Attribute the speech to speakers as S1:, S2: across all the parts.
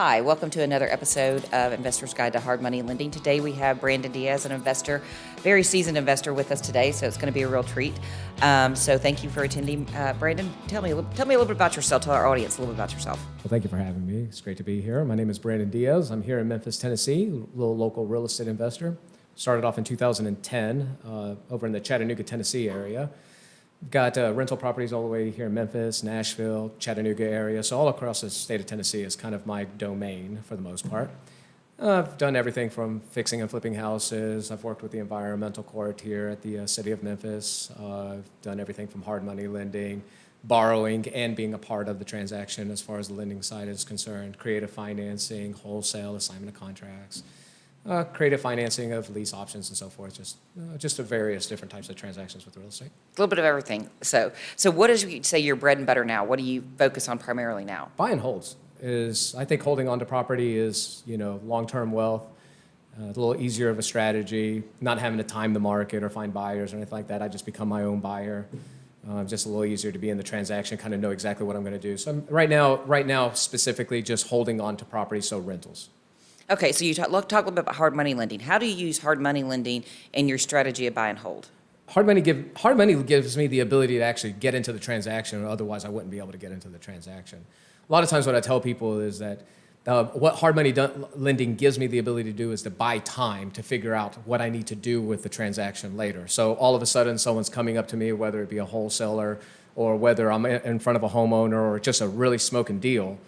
S1: Hi, welcome to another episode of Investor's Guide to Hard Money Lending. Today we have Brandon Diaz, an investor, very seasoned investor with us today, so it's going to be a real treat. So thank you for attending. Brandon, tell me a little bit about yourself. Tell our audience a little bit about yourself.
S2: Well, thank you for having me. It's great to be here. My name is Brandon Diaz. I'm here in Memphis, Tennessee, a little local real estate investor. Started off in 2010 over in the Chattanooga, Tennessee area. We've got rental properties all the way here in Memphis, Nashville, Chattanooga area. So all across the state of Tennessee is kind of my domain for the most part. I've done everything from fixing and flipping houses. I've worked with the environmental court here at the city of Memphis. I've done everything from hard money lending, borrowing, and being a part of the transaction as far as the lending side is concerned, creative financing, wholesale, assignment of contracts. Creative financing of lease options and so forth, just various different types of transactions with real estate.
S1: A little bit of everything. So what is, you say, your bread and butter now? What do you focus on primarily now?
S2: Buy and holds is, I think holding on to property is, long-term wealth, a little easier of a strategy, not having to time the market or find buyers or anything like that. I just become my own buyer. Just a little easier to be in the transaction, kind of know exactly what I'm going to do. So right now specifically just holding on to property, so rentals.
S1: Okay, so you talk a little bit about hard money lending. How do you use hard money lending in your strategy of buy and hold?
S2: Hard money gives me the ability to actually get into the transaction, or otherwise I wouldn't be able to get into the transaction. A lot of times what I tell people is that what hard money lending gives me the ability to do is to buy time to figure out what I need to do with the transaction later. So all of a sudden someone's coming up to me, whether it be a wholesaler or whether I'm in front of a homeowner or just a really smoking deal,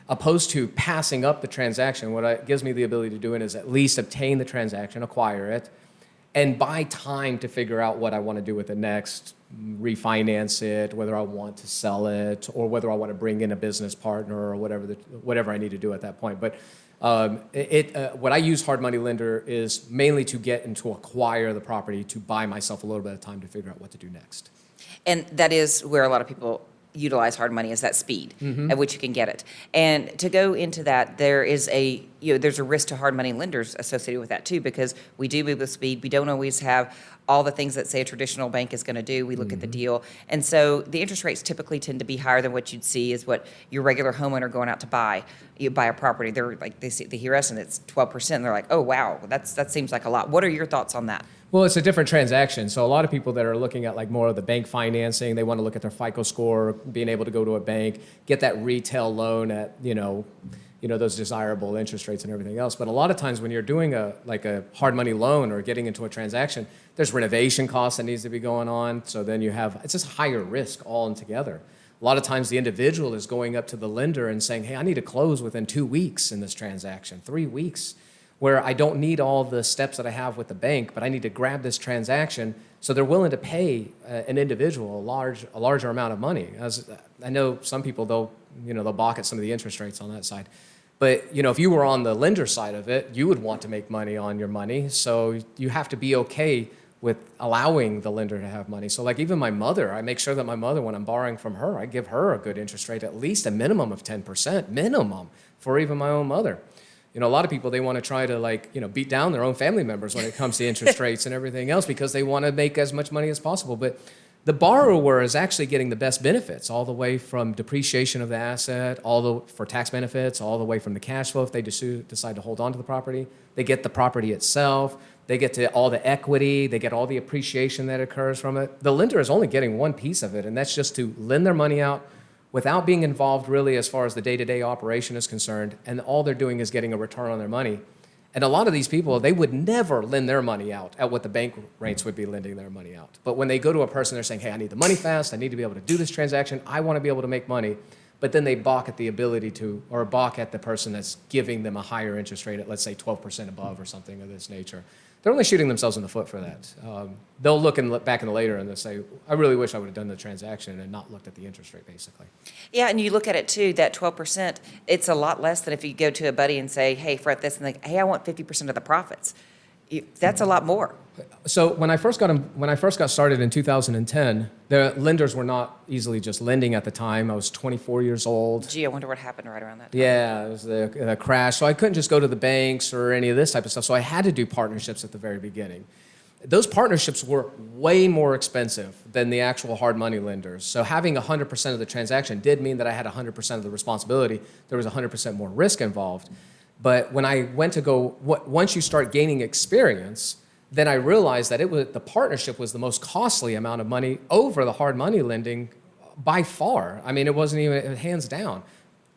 S2: opposed to passing up the transaction. What it gives me the ability to do is at least obtain the transaction, acquire it, and buy time to figure out what I want to do with it next, refinance it, whether I want to sell it, or whether I want to bring in a business partner or whatever I need to do at that point. But what I use hard money lender is mainly to get and to acquire the property, to buy myself a little bit of time to figure out what to do next.
S1: And that is where a lot of people utilize hard money, is that speed at which you can get it. And to go into that, there's a risk to hard money lenders associated with that too, because we do move with speed. We don't always have all the things that, say, a traditional bank is going to do. We look at the deal. And so the interest rates typically tend to be higher than what you'd see is what your regular homeowner going out to buy. You buy a property, they're like, they hear us and it's 12%. And they're like, oh, wow, that seems like a lot. What are your thoughts on that?
S2: Well, it's a different transaction. So a lot of people that are looking at like more of the bank financing, they want to look at their FICO score, being able to go to a bank, get that retail loan at, those desirable interest rates and everything else. But a lot of times when you're doing a hard money loan or getting into a transaction, there's renovation costs that needs to be going on. So then it's just higher risk altogether. A lot of times the individual is going up to the lender and saying, hey, I need to close within 2 weeks in this transaction, 3 weeks, where I don't need all the steps that I have with the bank, but I need to grab this transaction. So they're willing to pay an individual a larger amount of money. As I know some people, they'll balk at some of the interest rates on that side. But if you were on the lender side of it, you would want to make money on your money. So you have to be okay with allowing the lender to have money. So like even my mother, I make sure that my mother, when I'm borrowing from her, I give her a good interest rate, at least a minimum of 10%, minimum, for even my own mother. A lot of people, they want to try to beat down their own family members when it comes to interest rates and everything else because they want to make as much money as possible. But the borrower is actually getting the best benefits, all the way from depreciation of the asset, for tax benefits, all the way from the cash flow if they decide to hold on to the property. They get the property itself. They get to all the equity. They get all the appreciation that occurs from it. The lender is only getting one piece of it, and that's just to lend their money out without being involved really as far as the day-to-day operation is concerned, and all they're doing is getting a return on their money. And a lot of these people, they would never lend their money out at what the bank rates would be lending their money out. But when they go to a person, they're saying, hey, I need the money fast, I need to be able to do this transaction, I want to be able to make money, but then they balk at the ability to, or balk at the person that's giving them a higher interest rate at, let's say, 12% above or something of this nature. They're only shooting themselves in the foot for that. They'll look back in the later and they'll say, I really wish I would have done the transaction and not looked at the interest rate, basically.
S1: Yeah, and you look at it too, that 12%, it's a lot less than if you go to a buddy and say, hey, for this, and like, hey, I want 50% of the profits. That's a lot more.
S2: So when I first got started in 2010, the lenders were not easily just lending at the time. I was 24 years old.
S1: Gee, I wonder what happened right around that time.
S2: Yeah, it was the crash. So I couldn't just go to the banks or any of this type of stuff. So I had to do partnerships at the very beginning. those partnerships were way more expensive than the actual hard money lenders. So having 100% of the transaction did mean that I had 100% of the responsibility. There was 100% more risk involved. But when I went to once you start gaining experience, then I realized that the partnership was the most costly amount of money over the hard money lending by far. I mean, it wasn't even hands down.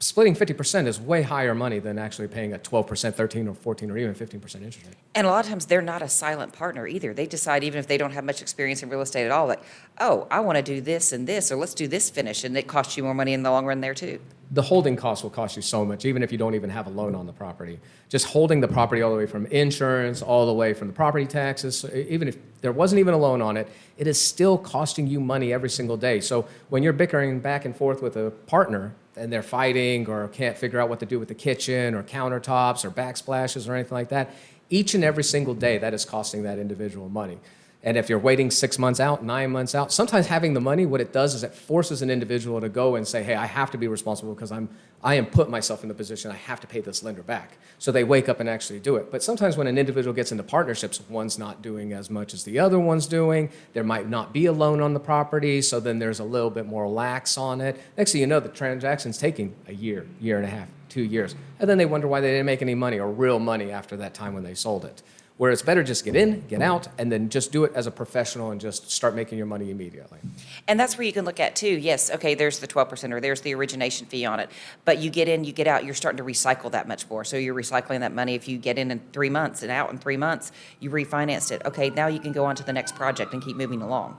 S2: Splitting 50% is way higher money than actually paying a 12%, 13 or 14 or even 15% interest rate.
S1: And a lot of times they're not a silent partner either. They decide, even if they don't have much experience in real estate at all, like, oh, I want to do this and this, or let's do this finish, and it costs you more money in the long run there too.
S2: The holding costs will cost you so much, even if you don't even have a loan on the property. Just holding the property all the way from insurance, all the way from the property taxes, even if there wasn't even a loan on it, it is still costing you money every single day. So when you're bickering back and forth with a partner and they're fighting or can't figure out what to do with the kitchen or countertops or backsplashes or anything like that, each and every single day that is costing that individual money. And if you're waiting 6 months out, 9 months out, sometimes having the money, what it does is it forces an individual to go and say, hey, I have to be responsible because I am put myself in the position I have to pay this lender back. So they wake up and actually do it. But sometimes when an individual gets into partnerships, one's not doing as much as the other one's doing. There might not be a loan on the property, so then there's a little bit more lax on it. Next thing you know, the transaction's taking a year, year and a half, 2 years. And then they wonder why they didn't make any money or real money after that time when they sold it. Where it's better just get in, get out, and then just do it as a professional and just start making your money immediately.
S1: And that's where you can look at too. Yes, okay, there's the 12% or there's the origination fee on it. But you get in, you get out, you're starting to recycle that much more. So you're recycling that money. If you get in 3 months and out in 3 months, you refinanced it. Okay, now you can go on to the next project and keep moving along.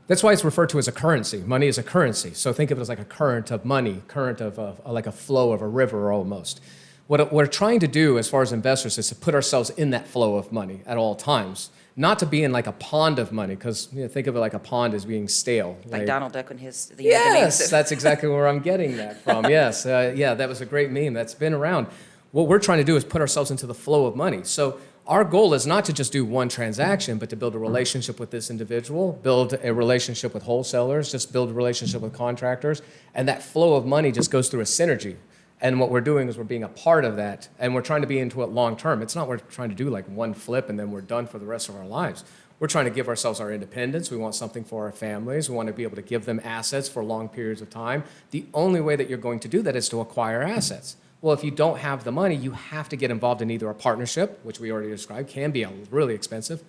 S2: That's why it's referred to as a currency. Money is a currency. So think of it as like a current of money, current of like a flow of a river almost. What we're trying to do as far as investors is to put ourselves in that flow of money at all times, not to be in like a pond of money, because think of it like a pond as being stale.
S1: Like Donald Duck and his...
S2: Yes, that's exactly where I'm getting that from. Yes, yeah, that was a great meme. That's been around. What we're trying to do is put ourselves into the flow of money. So our goal is not to just do one transaction, but to build a relationship with this individual, build a relationship with wholesalers, just build a relationship with contractors, and that flow of money just goes through a synergy. And what we're doing is we're being a part of that, and we're trying to be into it long term. It's not we're trying to do like one flip and then we're done for the rest of our lives. We're trying to give ourselves our independence. We want something for our families. We want to be able to give them assets for long periods of time. The only way that you're going to do that is to acquire assets. Well, if you don't have the money, you have to get involved in either a partnership, which we already described, can be really expensive,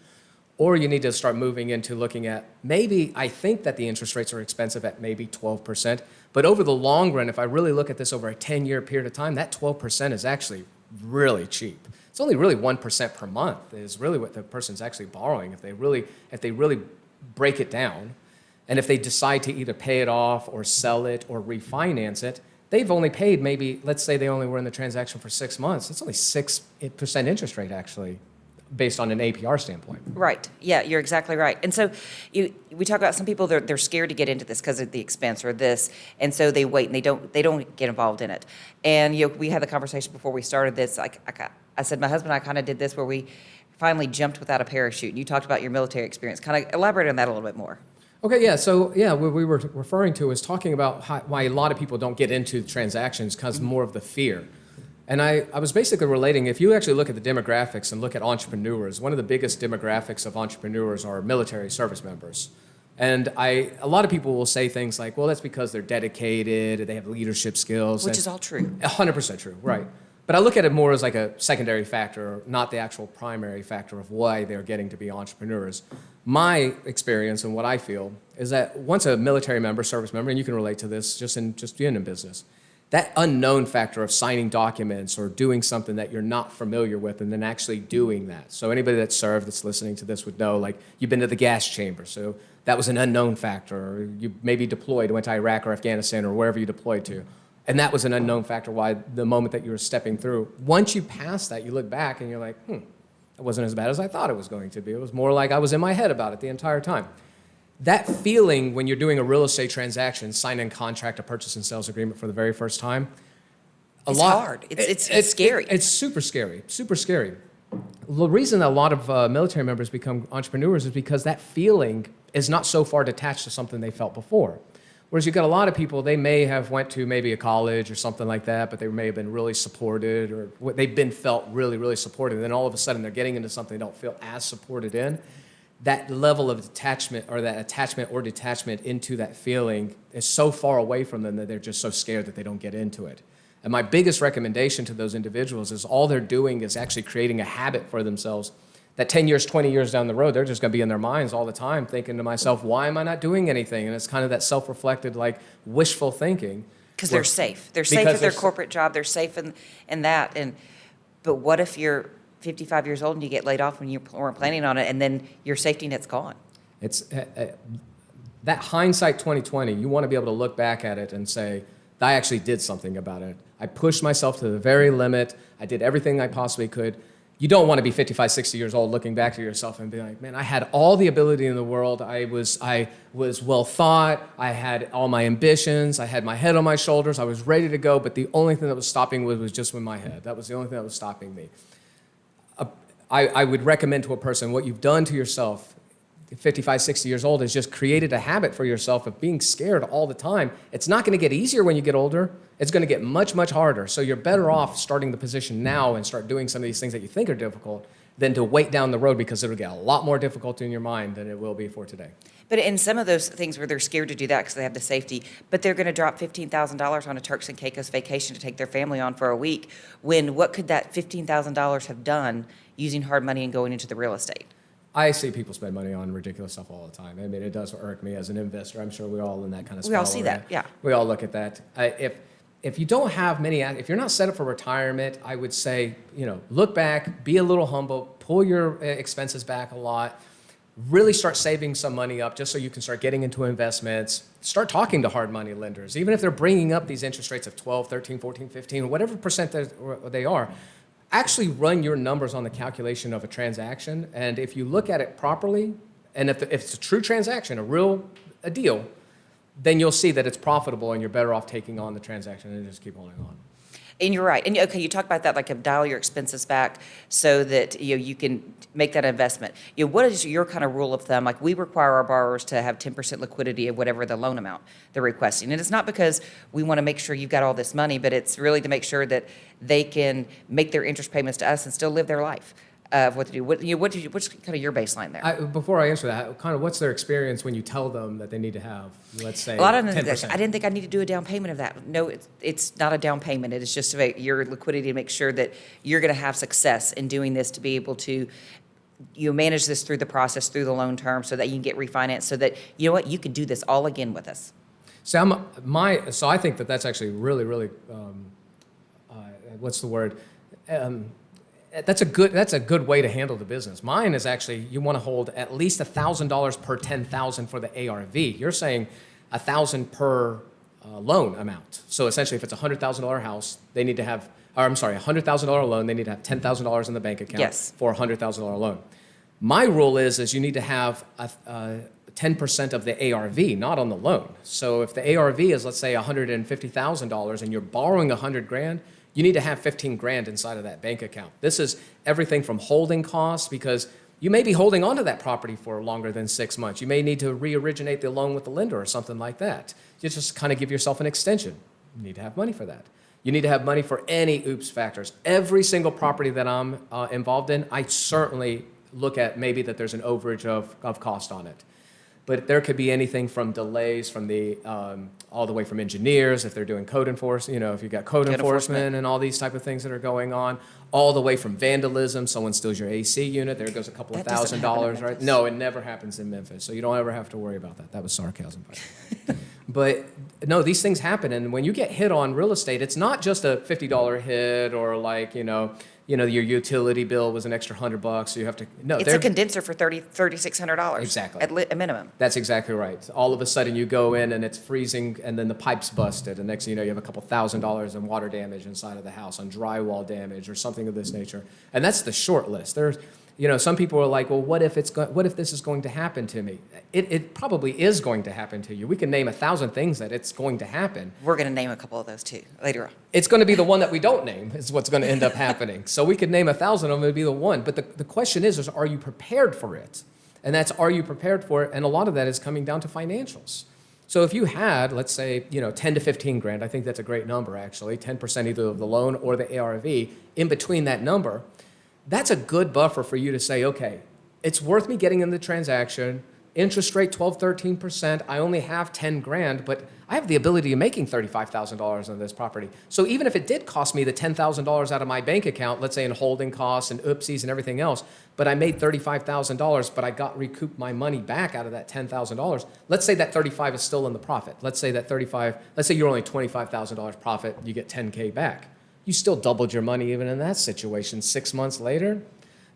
S2: or you need to start moving into looking at maybe, I think that the interest rates are expensive at maybe 12%, but over the long run, if I really look at this over a 10-year period of time, that 12% is actually really cheap. It's only really 1% per month is really what the person's actually borrowing if they really break it down. And if they decide to either pay it off or sell it or refinance it, they've only paid maybe, let's say they only were in the transaction for 6 months. It's only 6% interest rate actually, based on an APR standpoint.
S1: Right. Yeah, you're exactly right. And so we talk about some people, they're scared to get into this because of the expense or this, and so they wait and they don't get involved in it. And we had the conversation before we started this. I said my husband and I kind of did this where we finally jumped without a parachute. And you talked about your military experience. Kind of elaborate on that a little bit more.
S2: Okay, yeah. So yeah, what we were referring to is talking about why a lot of people don't get into transactions because more of the fear. And I was basically relating, if you actually look at the demographics and look at entrepreneurs, one of the biggest demographics of entrepreneurs are military service members. And a lot of people will say things like, well, that's because they're dedicated, they have leadership skills.
S1: Which is all true.
S2: 100% true, right. But I look at it more as like a secondary factor, not the actual primary factor of why they're getting to be entrepreneurs. My experience and what I feel is that once a military member, service member, and you can relate to this just being in business, that unknown factor of signing documents or doing something that you're not familiar with and then actually doing that. So anybody that served that's listening to this would know, like, you've been to the gas chamber. So that was an unknown factor. Or you maybe deployed, went to Iraq or Afghanistan or wherever you deployed to. And that was an unknown factor why the moment that you were stepping through. Once you pass that, you look back and you're like, it wasn't as bad as I thought it was going to be. It was more like I was in my head about it the entire time. That feeling when you're doing a real estate transaction, signing a contract, a purchase and sales agreement for the very first time,
S1: It's hard. It's scary.
S2: It's super scary, super scary. The reason a lot of military members become entrepreneurs is because that feeling is not so far detached to something they felt before. Whereas you've got a lot of people, they may have went to maybe a college or something like that, but they may have been really supported or they've been felt really, really supported. And then all of a sudden they're getting into something they don't feel as supported in. that level of detachment or that attachment or detachment into that feeling is so far away from them that they're just so scared that they don't get into it. And my biggest recommendation to those individuals is all they're doing is actually creating a habit for themselves that 10 years, 20 years down the road, they're just going to be in their minds all the time thinking to myself, why am I not doing anything? And it's kind of that self-reflected, like wishful thinking.
S1: Because they're safe. They're safe at their corporate job. They're safe in that. But what if you're 55 years old and you get laid off when you weren't planning on it, and then your safety net's gone?
S2: It's that hindsight 2020. You want to be able to look back at it and say, I actually did something about it. I pushed myself to the very limit. I did everything I possibly could. You don't want to be 55, 60 years old looking back to yourself and be like, man, I had all the ability in the world. I was well thought. I had all my ambitions. I had my head on my shoulders. I was ready to go, but the only thing that was stopping was just in my head. That was the only thing that was stopping me. I would recommend to a person what you've done to yourself 55, 60 years old is just created a habit for yourself of being scared all the time. It's not going to get easier when you get older. It's going to get much, much harder. So you're better off starting the position now and start doing some of these things that you think are difficult than to wait down the road, because it'll get a lot more difficult in your mind than it will be for today.
S1: But in some of those things where they're scared to do that because they have the safety, but they're going to drop $15,000 on a Turks and Caicos vacation to take their family on for a week, when what could that $15,000 have done using hard money and going into the real estate?
S2: I see people spend money on ridiculous stuff all the time. I mean, it does irk me as an investor. I'm sure we're all in that kind of spot.
S1: We all see that, yeah.
S2: We all look at that. If you don't have many, if you're not set up for retirement, I would say, look back, be a little humble, pull your expenses back a lot, really start saving some money up just so you can start getting into investments. Start talking to hard money lenders, even if they're bringing up these interest rates of 12, 13, 14, 15, whatever percent they are. Actually run your numbers on the calculation of a transaction, and if you look at it properly, and if it's a true transaction, a deal, then you'll see that it's profitable and you're better off taking on the transaction and just keep holding on.
S1: And you're right. And okay, you talk about that, like dial your expenses back so that you can make that investment. What is your kind of rule of thumb? Like, we require our borrowers to have 10% liquidity of whatever the loan amount they're requesting. And it's not because we want to make sure you've got all this money, but it's really to make sure that they can make their interest payments to us and still live their life of what to do. What's kind of your baseline there?
S2: Before I answer that, kind of what's their experience when you tell them that they need to have, let's say,
S1: a lot of them,
S2: 10%?
S1: I didn't think I need to do a down payment of that. No, it's not a down payment. It is just your liquidity to make sure that you're going to have success in doing this, to be able to manage this through the process, through the loan term, so that you can get refinanced, so that, you can do this all again with us.
S2: So I think that's actually really, really, what's the word? That's a good way to handle the business. Mine is actually, you want to hold at least $1,000 per $10,000 for the ARV. You're saying $1,000 per loan amount. So essentially, if it's a $100,000 house, they need to have, $100,000 loan, they need to have $10,000 in the bank account.
S1: Yes.
S2: For a $100,000 loan. My rule is you need to have 10% of the ARV, not on the loan. So if the ARV is, let's say, $150,000 and you're borrowing $100,000, you need to have $15,000 inside of that bank account. This is everything from holding costs, because you may be holding onto that property for longer than 6 months. You may need to re-originate the loan with the lender or something like that. You just kind of give yourself an extension. You need to have money for that. You need to have money for any oops factors. Every single property that I'm involved in, I certainly look at maybe that there's an overage of cost on it. But there could be anything from delays from the all the way from engineers, if they're doing code enforcement, if you've got code enforcement and all these type of things that are going on, all the way from vandalism, someone steals your AC unit, there goes a couple of $1,000, right? No, it never happens in Memphis, so you don't ever have to worry about that. That was sarcasm. But no, these things happen, and when you get hit on real estate, it's not just a $50 hit or like, your utility bill was an extra $100, so you have to. No,
S1: it's a condenser for $3,600.
S2: Exactly.
S1: At a minimum.
S2: That's exactly right. All of a sudden, you go in and it's freezing, and then the pipe's busted, and next thing you know, you have a couple $1,000s in water damage inside of the house, on drywall damage or something of this nature. And that's the short list. There's, some people are like, well, what if this is going to happen to me? It probably is going to happen to you. We can name 1,000 things that it's going to happen.
S1: We're going to name a couple of those too later on.
S2: It's going to be the one that we don't name is what's going to end up happening. So we could name 1,000 of them, it would be the one. But the question is are you prepared for it? And that's, are you prepared for it? And a lot of that is coming down to financials. So if you had, let's say, 10 to 15 grand, I think that's a great number actually, 10% either of the loan or the ARV, in between that number, that's a good buffer for you to say, okay, it's worth me getting in the transaction. Interest rate 12, 13%. I only have 10 grand, but I have the ability of making $35,000 on this property. So even if it did cost me the $10,000 out of my bank account, let's say in holding costs and oopsies and everything else, but I made $35,000, but I got recouped my money back out of that $10,000. Let's say that 35 is still in the profit. Let's say you're only $25,000 profit, you get 10K back. You still doubled your money even in that situation. 6 months later,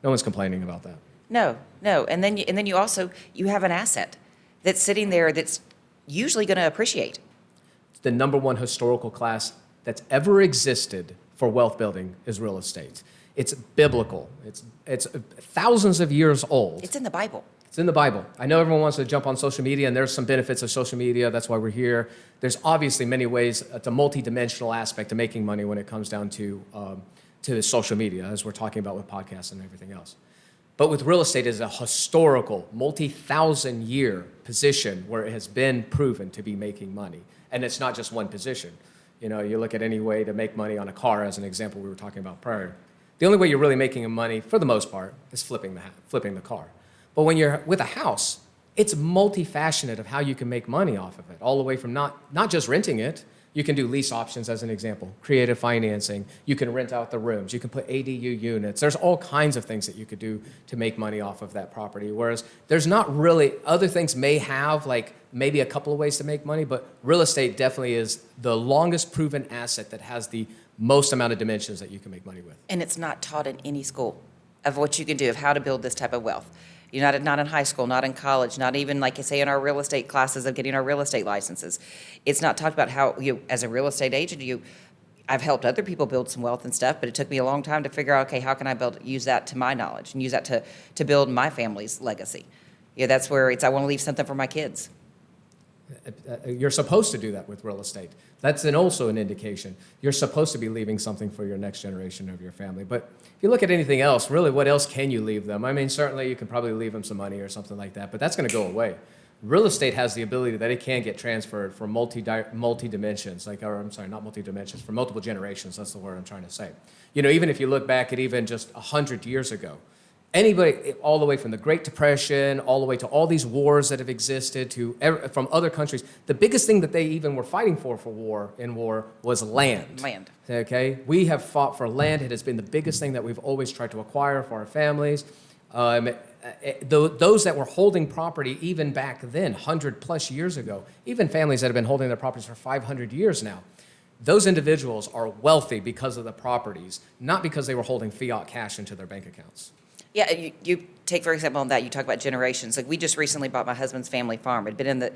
S2: no one's complaining about that.
S1: No. And then you have an asset that's sitting there that's usually going to appreciate.
S2: The number one historical class that's ever existed for wealth building is real estate. It's biblical. It's thousands of years old.
S1: It's in the Bible.
S2: It's in the Bible. I know everyone wants to jump on social media, and there's some benefits of social media. That's why we're here. There's obviously many ways. It's a multidimensional aspect to making money when it comes down to social media, as we're talking about with podcasts and everything else. But with real estate, it's a historical, multi-thousand-year position where it has been proven to be making money. And it's not just one position. You know, you look at any way to make money on a car, as an example we were talking about prior. The only way you're really making money, for the most part, is flipping the car. But when you're with a house, it's multifaceted of how you can make money off of it, all the way from not just renting it. You can do lease options, as an example, creative financing. You can rent out the rooms. You can put ADU units. There's all kinds of things that you could do to make money off of that property, whereas there's not really, other things may have like maybe a couple of ways to make money, but real estate definitely is the longest proven asset that has the most amount of dimensions that you can make money with.
S1: And it's not taught in any school of what you can do, of how to build this type of wealth. You're not in high school, not in college, not even like you say in our real estate classes of getting our real estate licenses. It's not talked about how you, as a real estate agent, I've helped other people build some wealth and stuff, but it took me a long time to figure out, okay, how can I use that to my knowledge and use that to build my family's legacy? Yeah, that's where I want to leave something for my kids.
S2: You're supposed to do that with real estate. That's also an indication. You're supposed to be leaving something for your next generation of your family. But if you look at anything else, really, what else can you leave them? I mean, certainly you can probably leave them some money or something like that, but that's going to go away. Real estate has the ability that it can get transferred for multi-dimensions, not multi-dimensions, for multiple generations. That's the word I'm trying to say. You know, even if you look back at even just 100 years ago, anybody, all the way from the Great Depression, all the way to all these wars that have existed from other countries, the biggest thing that they even were fighting for war was land.
S1: Land.
S2: Okay? We have fought for land. It has been the biggest thing that we've always tried to acquire for our families. Those that were holding property even back then, 100 plus years ago, even families that have been holding their properties for 500 years now, those individuals are wealthy because of the properties, not because they were holding fiat cash into their bank accounts.
S1: Yeah, you take, for example, on that, you talk about generations. Like, we just recently bought my husband's family farm. It'd been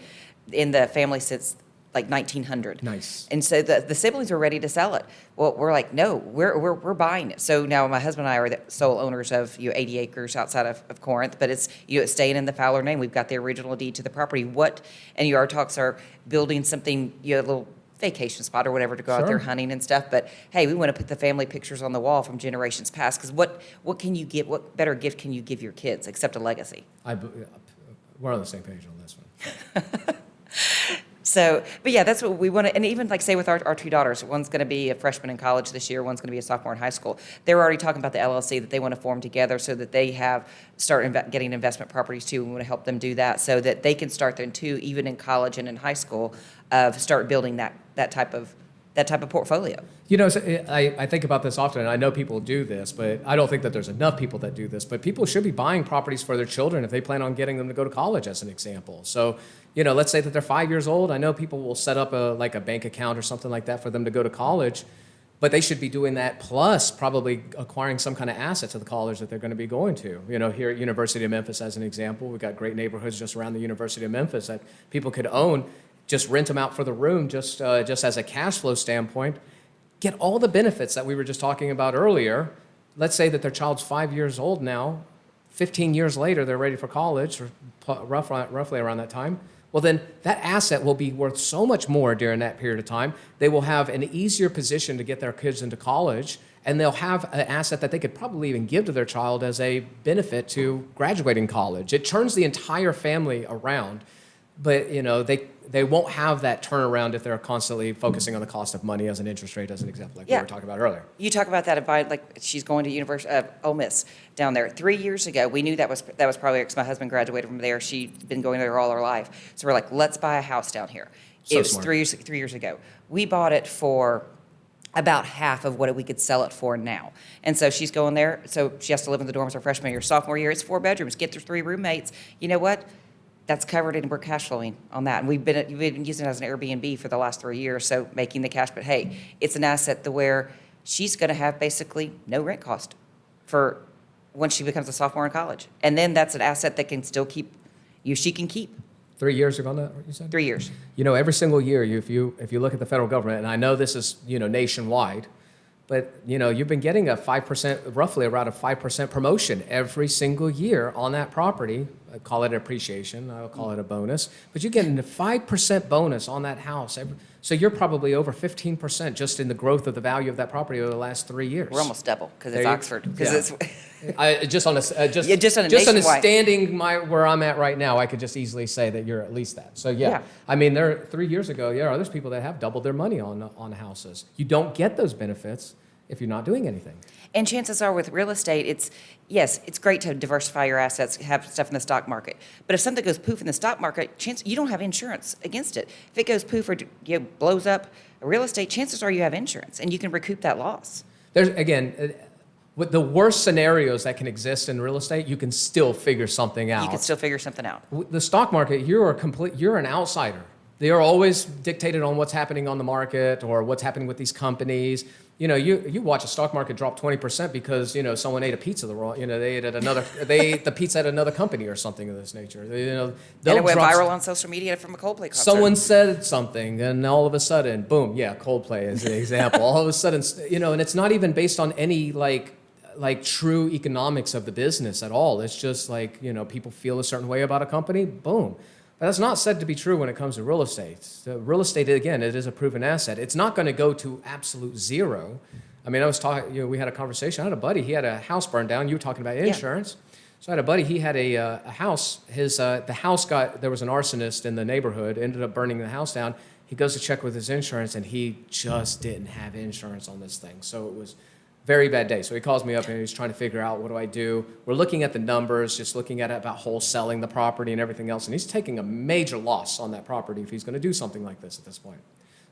S1: in the family since like 1900.
S2: Nice.
S1: And so the siblings were ready to sell it. Well, we're like, no, we're buying it. So now my husband and I are the sole owners of 80 acres outside of Corinth, but it's it's staying in the Fowler name. We've got the original deed to the property. And our talks are building something, a little vacation spot or whatever to go out there hunting and stuff. But hey, we want to put the family pictures on the wall from generations past, because what can you give? What better gift can you give your kids except a legacy?
S2: We're on the same page on this one.
S1: So, but yeah, that's what we want to, and even like say with our two daughters, one's going to be a freshman in college this year, one's going to be a sophomore in high school. They're already talking about the LLC that they want to form together so that they getting investment properties too. We want to help them do that so that they can start then too, even in college and in high school, start building that type of portfolio.
S2: I think about this often, and I know people do this, but I don't think that there's enough people that do this. But people should be buying properties for their children if they plan on getting them to go to college, as an example. So, let's say that they're 5 years old. I know people will set up a bank account or something like that for them to go to college, but they should be doing that plus probably acquiring some kind of asset to the college that they're going to be going to. Here at University of Memphis, as an example, we've got great neighborhoods just around the University of Memphis that people could own. Just rent them out for the room, just as a cash flow standpoint. Get all the benefits that we were just talking about earlier. Let's say that their child's 5 years old now. 15 years later, they're ready for college, or roughly around that time. Well, then that asset will be worth so much more during that period of time. They will have an easier position to get their kids into college, and they'll have an asset that they could probably even give to their child as a benefit to graduating college. It turns the entire family around. but they won't have that turnaround if they're constantly focusing on the cost of money as an interest rate, as an example, like we were talking about earlier.
S1: You talk about that like she's going to University of Ole Miss down there. 3 years ago, we knew that was probably because my husband graduated from there. She'd been going there all her life. So we're like, let's buy a house down here.
S2: So
S1: it was
S2: smart.
S1: 3 years ago. We bought it for about half of what we could sell it for now. And so she's going there. So she has to live in the dorms her freshman year. Sophomore year, it's 4 bedrooms. Get their 3 roommates. You know what? That's covered and we're cash flowing on that. And we've been using it as an Airbnb for the last 3 years, so making the cash. But hey, it's an asset to where she's going to have basically no rent cost for when she becomes a sophomore in college. And then that's an asset that can still she can keep
S2: 3 years ago on that, what you said?
S1: 3 years.
S2: Every single year, if you look at the federal government, and I know this is nationwide, but you've been getting roughly around a 5% promotion every single year on that property. I call it appreciation. I'll call it a bonus. But you're getting a 5% bonus on that house. So you're probably over 15% just in the growth of the value of that property over the last 3 years.
S1: We're almost double because it's Oxford. Because it's
S2: just on a
S1: nationwide.
S2: standing where I'm at right now, I could just easily say that you're at least that. So
S1: Yeah.
S2: I mean, 3 years ago, there's people that have doubled their money on houses. You don't get those benefits if you're not doing anything.
S1: And chances are with real estate, it's great to diversify your assets, have stuff in the stock market. But if something goes poof in the stock market, you don't have insurance against it. If it goes poof or blows up real estate, chances are you have insurance and you can recoup that loss.
S2: There's with the worst scenarios that can exist in real estate, you can still figure something out.
S1: You can still figure something out.
S2: The stock market, you're an outsider. They are always dictated on what's happening on the market or what's happening with these companies. You watch a stock market drop 20% because someone ate a pizza they ate the pizza at another company or something of this nature.
S1: And it went viral on social media from a Coldplay concert.
S2: Someone said something, and all of a sudden, boom, Coldplay is the example. All of a sudden, and it's not even based on any like true economics of the business at all. It's just like people feel a certain way about a company, boom. But that's not said to be true when it comes to real estate. So real estate, again, it is a proven asset. It's not going to go to absolute zero. I mean, I was talking, we had a conversation. I had a buddy, he had a house burned down. You were talking about insurance. Yeah. So I had a buddy, he had a house. The house there was an arsonist in the neighborhood, ended up burning the house down. He goes to check with his insurance, and he just didn't have insurance on this thing. So it was very bad day. So he calls me up and he's trying to figure out, what do I do? We're looking at the numbers, just looking at it about wholesaling the property and everything else. And he's taking a major loss on that property if he's going to do something like this at this point.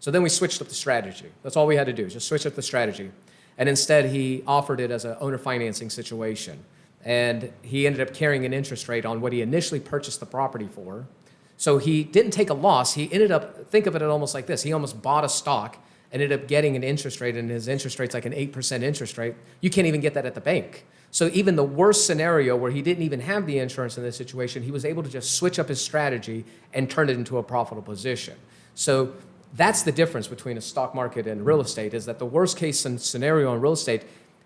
S2: So then we switched up the strategy. That's all we had to do, just switch up the strategy. And instead he offered it as an owner financing situation. And he ended up carrying an interest rate on what he initially purchased the property for. So he didn't take a loss. He ended up, think of it almost like this. He almost bought a stock, ended up getting an interest rate, and his interest rate's like an 8% interest rate. You can't even get that at the bank. So even the worst scenario where he didn't even have the insurance in this situation, he was able to just switch up his strategy and turn it into a profitable position. So that's the difference between a stock market and real estate, is that the worst case scenario in real estate,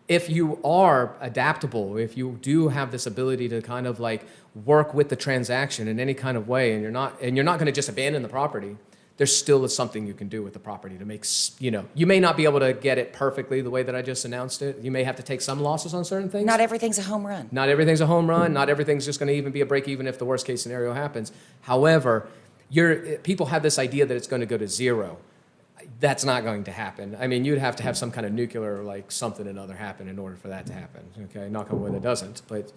S2: if you are adaptable, if you do have this ability to kind of like work with the transaction in any kind of way, and you're not going to just abandon the property, there still is something you can do with the property to make, you may not be able to get it perfectly the way that I just announced it. You may have to take some losses on certain things.
S1: Not everything's a home run.
S2: Not everything's a home run. Not everything's just going to even be a break even if the worst case scenario happens. However, people have this idea that it's going to go to zero. That's not going to happen. I mean, you'd have to have some kind of nuclear, like something or another happen in order for that to happen. Okay, knock on wood, it doesn't. But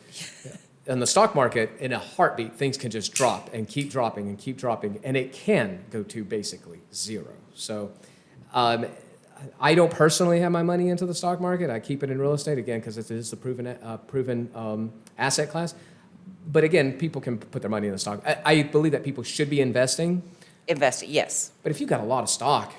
S2: in the stock market, in a heartbeat, things can just drop and keep dropping and keep dropping, and it can go to basically zero. So I don't personally have my money into the stock market. I keep it in real estate, again, because it is a proven asset class. But again, people can put their money in the stock. I believe that people should be investing.
S1: Investing, yes.
S2: But if you've got a lot of stock,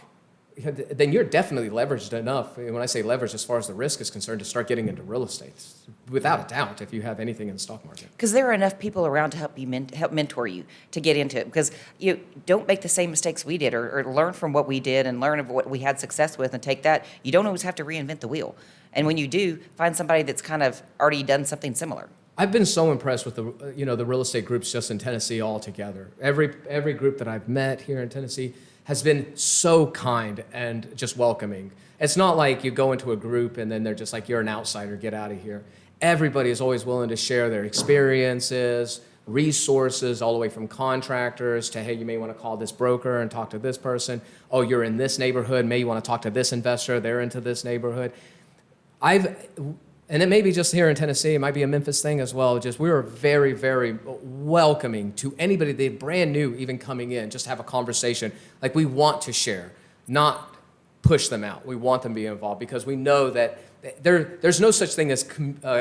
S2: then you're definitely leveraged enough. When I say leveraged, as far as the risk is concerned, to start getting into real estate, without a doubt, if you have anything in the stock market.
S1: Because there are enough people around to help mentor you to get into it. Because you don't make the same mistakes we did, or learn from what we did and learn of what we had success with and take that. You don't always have to reinvent the wheel. And when you do, find somebody that's kind of already done something similar.
S2: I've been so impressed with the real estate groups just in Tennessee altogether. Every group that I've met here in Tennessee has been so kind and just welcoming. It's not like you go into a group and then they're just like, you're an outsider, get out of here. Everybody is always willing to share their experiences, resources all the way from contractors to, hey, you may want to call this broker and talk to this person. Oh, you're in this neighborhood. May you want to talk to this investor. They're into this neighborhood. And it may be just here in Tennessee. It might be a Memphis thing as well. Just we were very, very welcoming to anybody that brand new even coming in. Just have a conversation. Like we want to share, not push them out. We want them to be involved because we know that there's no such thing as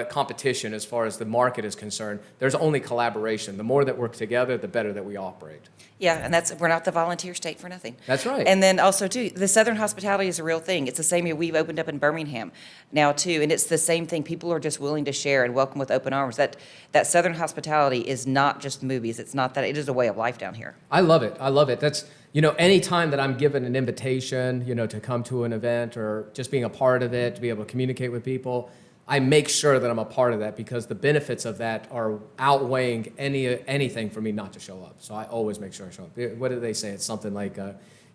S2: competition as far as the market is concerned. There's only collaboration. The more that work together, the better that we operate.
S1: Yeah, and we're not the volunteer state for nothing.
S2: That's right.
S1: And then also, too, the Southern hospitality is a real thing. It's the same year we've opened up in Birmingham now, too, and it's the same thing. People are just willing to share and welcome with open arms. That Southern hospitality is not just movies. It's not that. It is a way of life down here.
S2: I love it. I love it. That's, any time that I'm given an invitation, to come to an event or just being a part of it, to be able to communicate with people, I make sure that I'm a part of that because the benefits of that are outweighing anything for me not to show up. So I always make sure I show up. What do they say? It's something like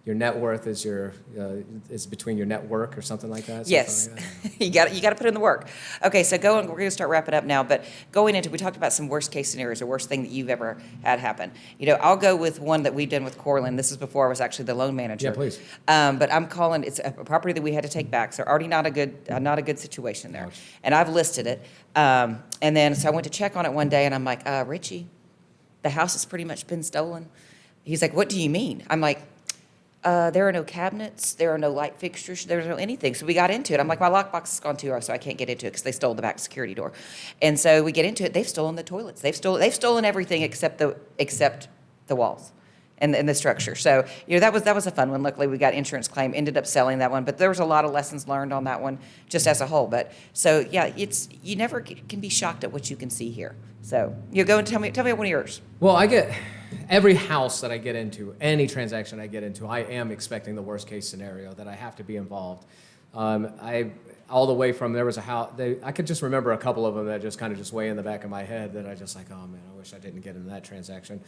S2: your net worth is is between your network or something like that.
S1: Yes,
S2: like
S1: that. you got to put in the work. Okay, so we're going to start wrapping up now. But going into, we talked about some worst case scenarios, the worst thing that you've ever had happen. I'll go with one that we've done with CoreLend. This is before I was actually the loan manager.
S2: Yeah, please.
S1: But I'm calling. It's a property that we had to take back. So already not a good situation there. Ouch. And I've listed it. And then so I went to check on it one day, and I'm like, Richie, the house has pretty much been stolen. He's like, what do you mean? I'm like, there are no cabinets, there are no light fixtures, there's no anything. So we got into it. I'm like, my lockbox is gone too, so I can't get into it because they stole the back security door. And so we get into it. They've stolen the toilets. They've stolen everything except the walls and the structure. So that was a fun one. Luckily, we got insurance claim. Ended up selling that one, but there was a lot of lessons learned on that one just as a whole. But so yeah, you never can be shocked at what you can see here. So you go and tell me one of yours.
S2: Well, I get every house that I get into, any transaction I get into, I am expecting the worst case scenario that I have to be involved. All the way from there was a house, I could just remember a couple of them that just kind of just way in the back of my head that I just like, oh man, I wish I didn't get into that transaction.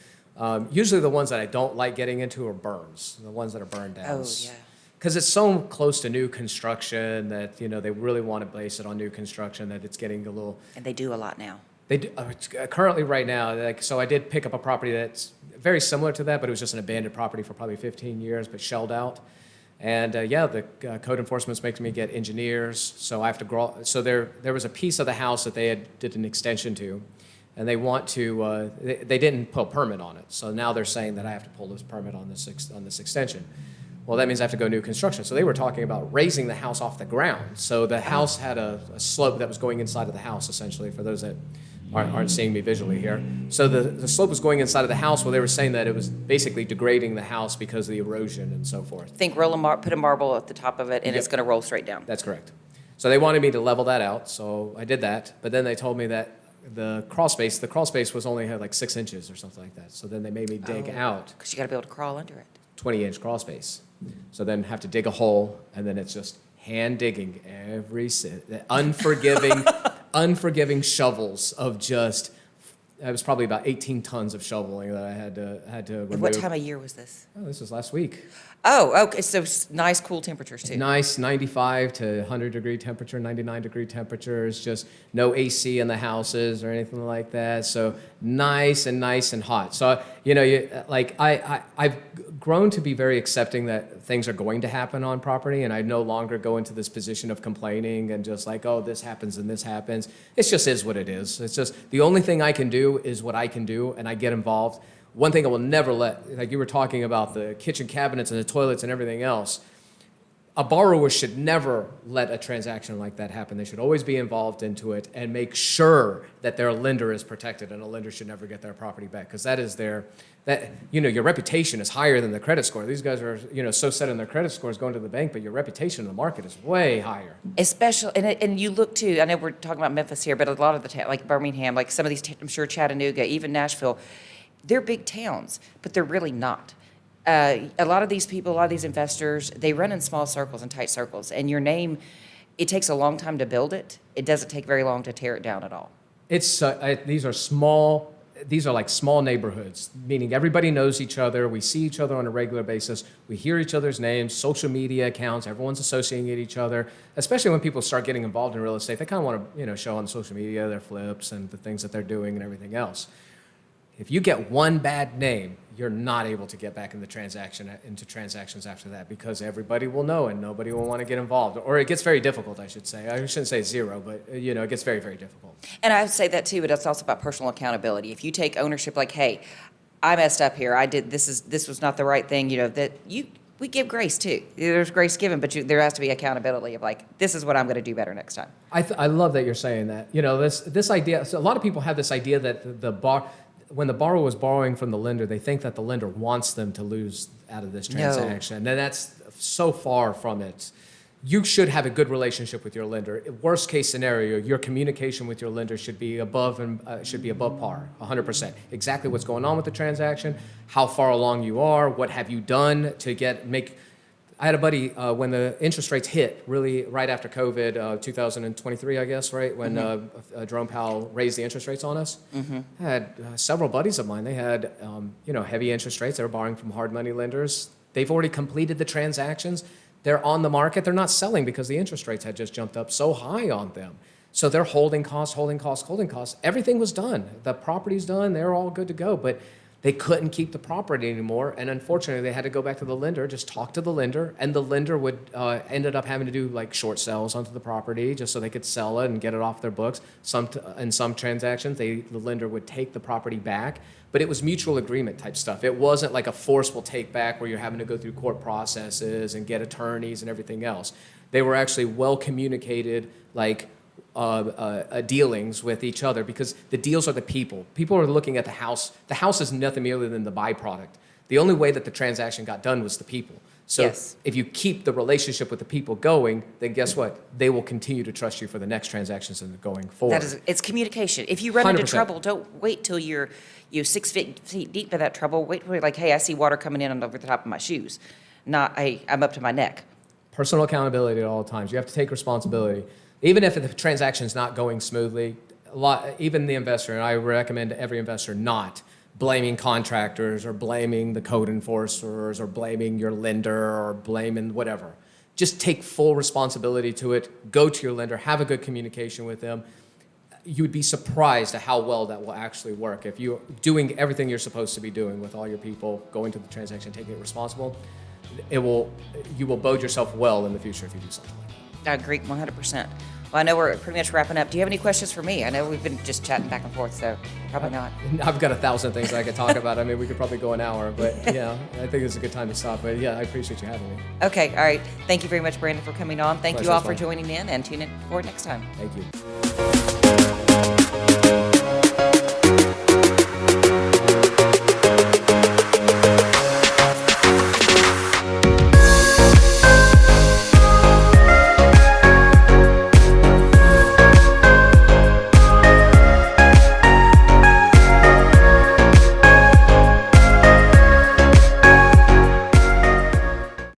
S2: Usually the ones that I don't like getting into are burns, the ones that are burned down.
S1: Oh, yeah.
S2: Because it's so close to new construction that, they really want to base it on new construction that it's getting a little...
S1: And they do a lot now.
S2: They do, currently right now, so I did pick up a property that's very similar to that, but it was just an abandoned property for probably 15 years, but shelled out. And the code enforcement's making me get engineers, so I have to so there was a piece of the house that they did an extension to, and they want to, they didn't put a permit on it. So now they're saying that I have to pull this permit on this extension. Well, that means I have to go new construction. So they were talking about raising the house off the ground. So the house had a slope that was going inside of the house, essentially, for those that aren't seeing me visually here. So the slope was going inside of the house. Well, they were saying that it was basically degrading the house because of the erosion and so forth.
S1: Put a marble at the top of it, and It's going to roll straight down.
S2: That's correct. So they wanted me to level that out, so I did that. But then they told me that the crawl space was only had like 6 inches or something like that. So then they made me dig out.
S1: Because you got to be able to crawl under it.
S2: 20-inch crawl space. So then have to dig a hole, and then it's just hand digging unforgiving shovels of just, it was probably about 18 tons of shoveling that I had to remove.
S1: What time of year was this?
S2: Oh, this was last week.
S1: Oh, okay. So nice, cool temperatures too.
S2: Nice 95 to 100 degree temperature, 99 degree temperatures, just no AC in the houses or anything like that. So nice and hot. So, I've grown to be very accepting that things are going to happen on property, and I no longer go into this position of complaining and just like, oh, this happens and this happens. It just is what it is. It's just the only thing I can do is what I can do, and I get involved. One thing I will never let, like you were talking about the kitchen cabinets and the toilets and everything else, a borrower should never let a transaction like that happen. They should always be involved into it and make sure that their lender is protected, and a lender should never get their property back, because that is your reputation is higher than the credit score. These guys are, so set in their credit scores going to the bank, but your reputation in the market is way higher.
S1: Especially, and you look too, I know we're talking about Memphis here, but a lot of the like Birmingham, like some of these, I'm sure Chattanooga, even Nashville, they're big towns, but they're really not. A lot of these people, a lot of these investors, they run in small circles and tight circles. And your name, it takes a long time to build it. It doesn't take very long to tear it down at all.
S2: These are like small neighborhoods, meaning everybody knows each other. We see each other on a regular basis. We hear each other's names, social media accounts. Everyone's associating each other, especially when people start getting involved in real estate. They kind of want to, show on social media their flips and the things that they're doing and everything else. If you get one bad name, you're not able to get back into transactions after that, because everybody will know and nobody will want to get involved. Or it gets very difficult, I should say. I shouldn't say zero, but it gets very, very difficult.
S1: And I would say that too, but it's also about personal accountability. If you take ownership, like, hey, I messed up here. This was not the right thing. We give grace too. There's grace given, but there has to be accountability of like, this is what I'm going to do better next time.
S2: I love that you're saying that. This idea. So a lot of people have this idea that when the borrower was borrowing from the lender, they think that the lender wants them to lose out of this transaction. And that's so far from it. You should have a good relationship with your lender. Worst case scenario, your communication with your lender should be above par, 100%. Exactly what's going on with the transaction, how far along you are, what have you done to make. I had a buddy when the interest rates hit really right after COVID, 2023, I guess, right when Jerome Powell raised the interest rates on us. I had several buddies of mine. They had heavy interest rates. They were borrowing from hard money lenders. They've already completed the transactions. They're on the market. They're not selling because the interest rates had just jumped up so high on them. So they're holding costs. Everything was done. The property's done. They're all good to go. But they couldn't keep the property anymore. And unfortunately, they had to go back to the lender, just talk to the lender. And the lender would ended up having to do like short sales onto the property just so they could sell it and get it off their books. In some transactions, the lender would take the property back. But it was mutual agreement type stuff. It wasn't like a forceful take back where you're having to go through court processes and get attorneys and everything else. They were actually well communicated, dealings with each other, because the deals are the people. People are looking at the house. The house is nothing more than the byproduct. The only way that the transaction got done was the people. So
S1: Yes.
S2: If you keep the relationship with the people going, then guess what? They will continue to trust you for the next transactions and going forward.
S1: It's communication. If you run into
S2: 100%.
S1: trouble, don't wait till you're 6 feet deep in that trouble. Wait for like, hey, I see water coming in over the top of my shoes. Not, hey, I'm up to my neck.
S2: Personal accountability at all times. You have to take responsibility. Even if the transaction's not going smoothly, even the investor, and I recommend every investor not blaming contractors or blaming the code enforcers or blaming your lender or blaming whatever. Just take full responsibility to it. Go to your lender. Have a good communication with them. You would be surprised at how well that will actually work. If you're doing everything you're supposed to be doing with all your people, going to the transaction, taking it responsible, you will bode yourself well in the future if you do something like that.
S1: I agree 100%. Well, I know we're pretty much wrapping up. Do you have any questions for me? I know we've been just chatting back and forth, so probably not.
S2: I've got 1,000 things I could talk about. I mean, we could probably go an hour, but yeah, I think it's a good time to stop. But yeah, I appreciate you having me.
S1: Okay, all right. Thank you very much, Brandon, for coming on. Thank you
S2: Pleasure's
S1: all for
S2: mine.
S1: joining in, and tune in for next time.
S2: Thank you.